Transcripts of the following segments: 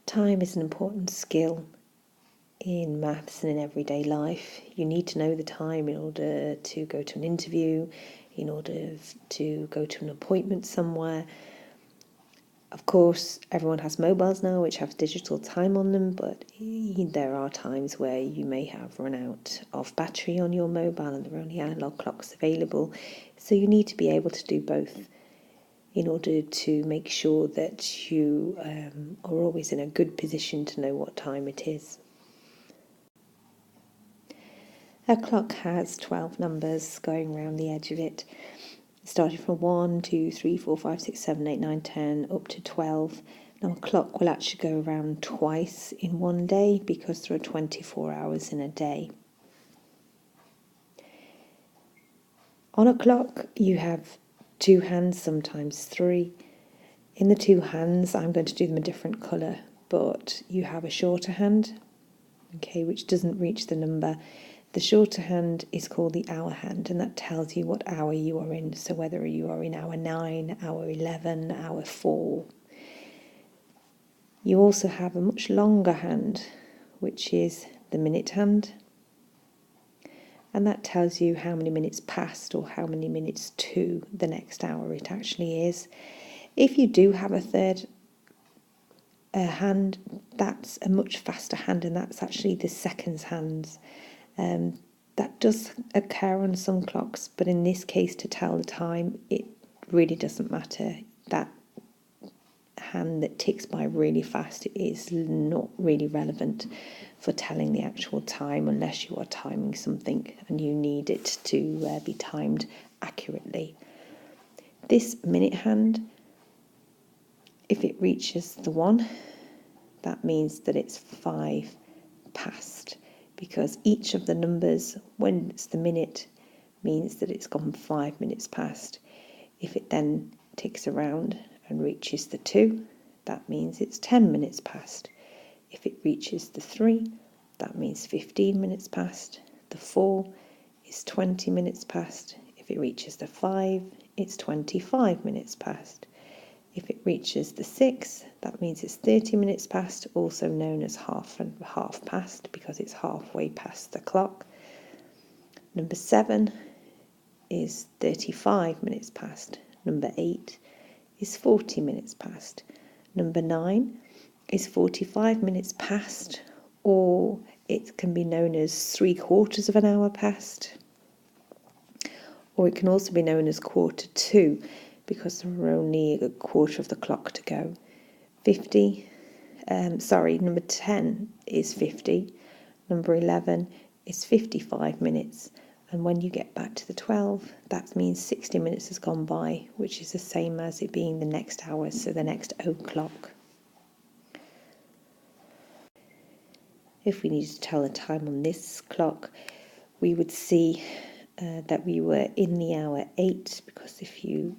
Time is an important skill in maths and in everyday life. You need to know the time in order to go to an interview, in order to go to an appointment somewhere. Of course, everyone has mobiles now which have digital time on them, but there are times where you may have run out of battery on your mobile and there are only analog clocks available. So you need to be able to do both in order to make sure that you are always in a good position to know what time it is. A clock has 12 numbers going around the edge of it, starting from 1, 2, 3, 4, 5, 6, 7, 8, 9, 10, up to 12. Now a clock will actually go around twice in one day because there are 24 hours in a day. On a clock you have 2 hands, sometimes 3. In the 2 hands, I'm going to do them a different colour, but you have a shorter hand, which doesn't reach the number. The shorter hand is called the hour hand, and that tells you what hour you are in. So whether you are in hour 9, hour 11, hour 4. You also have a much longer hand, which is the minute hand. And that tells you how many minutes past or how many minutes to the next hour it actually is. If you do have a third hand, that's a much faster hand, and that's actually the seconds hands. That does occur on some clocks, but in this case, to tell the time, it really doesn't matter. That hand that ticks by really fast is not really relevant for telling the actual time unless you are timing something and you need it to be timed accurately. This minute hand, if it reaches the 1, that means that it's 5 past, because each of the numbers, when it's the minute, means that it's gone 5 minutes past. If it then ticks around and reaches the 2, that means it's 10 minutes past. If it reaches the 3, that means 15 minutes past. The 4 is 20 minutes past. If it reaches the 5, it's 25 minutes past. If it reaches the 6, that means it's 30 minutes past, also known as half past because it's halfway past the clock. Number 7 is 35 minutes past. Number 8 is 40 minutes past. Number 9 is 45 minutes past, or it can be known as 3/4 of an hour past, or it can also be known as 1/4 because there are only a quarter of the clock to go. Number 10 is 50. Number 11 is 55 minutes. And when you get back to the 12, that means 60 minutes has gone by, which is the same as it being the next hour, so the next o'clock. If we needed to tell the time on this clock, we would see that we were in the hour 8, because if you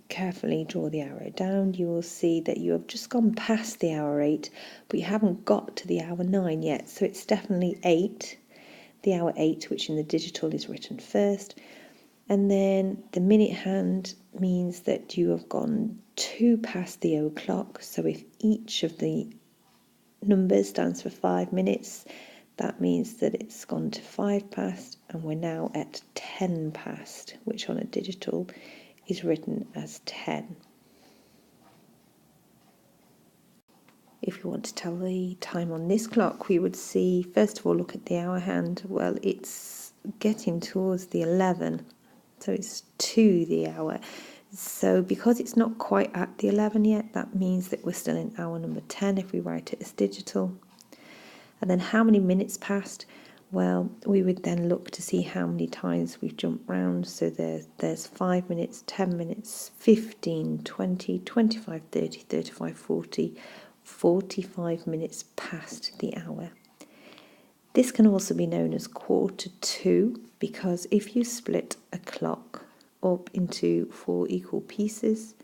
carefully draw the arrow down, you will see that you have just gone past the hour 8, but you haven't got to the hour 9 yet. So it's definitely 8, the hour 8, which in the digital is written first. And then the minute hand means that you have gone 2 past the o'clock. So if each of the numbers stands for 5 minutes, that means that it's gone to 5 past, and we're now at 10 past, which on a digital is written as 10. If you want to tell the time on this clock, we would see, first of all, look at the hour hand. Well, it's getting towards the 11, so it's to the hour. So because it's not quite at the 11 yet, that means that we're still in hour number 10 if we write it as digital. And then how many minutes passed? Well, we would then look to see how many times we've jumped round. So there's 5 minutes, 10 minutes, 15, 20, 25, 30, 35, 40, 45 minutes past the hour. This can also be known as 1/4 because if you split a clock up into 4 equal pieces,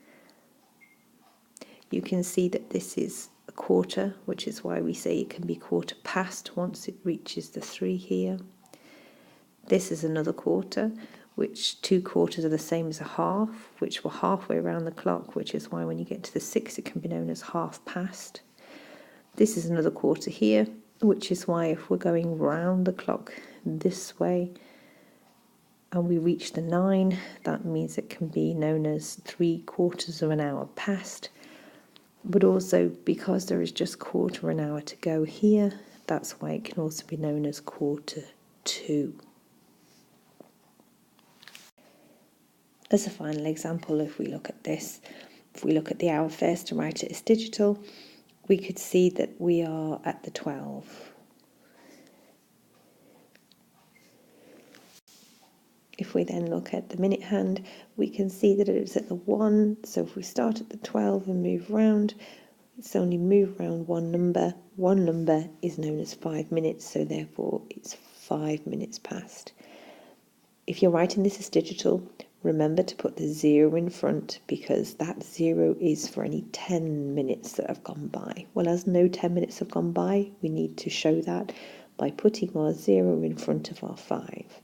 you can see that this is a quarter, which is why we say it can be 1/4 past once it reaches the 3 here. This is another quarter, which 2/4 are the same as a half, which we're halfway around the clock, which is why when you get to the 6 it can be known as half past. This is another quarter here, which is why if we're going round the clock this way and we reach the 9, that means it can be known as 3/4 of an hour past. But also because there is just 1/4 an hour to go here, that's why it can also be known as 1/4 As a final example, if we look at this, if we look at the hour first and write it as digital, we could see that we are at the 12. If we then look at the minute hand, we can see that it's at the 1. So if we start at the 12 and move round, it's only move round one number. One number is known as 5 minutes, so therefore it's 5 minutes past. If you're writing this as digital, remember to put the 0 in front, because that 0 is for any 10 minutes that have gone by. Well, as no 10 minutes have gone by, we need to show that by putting our 0 in front of our 5.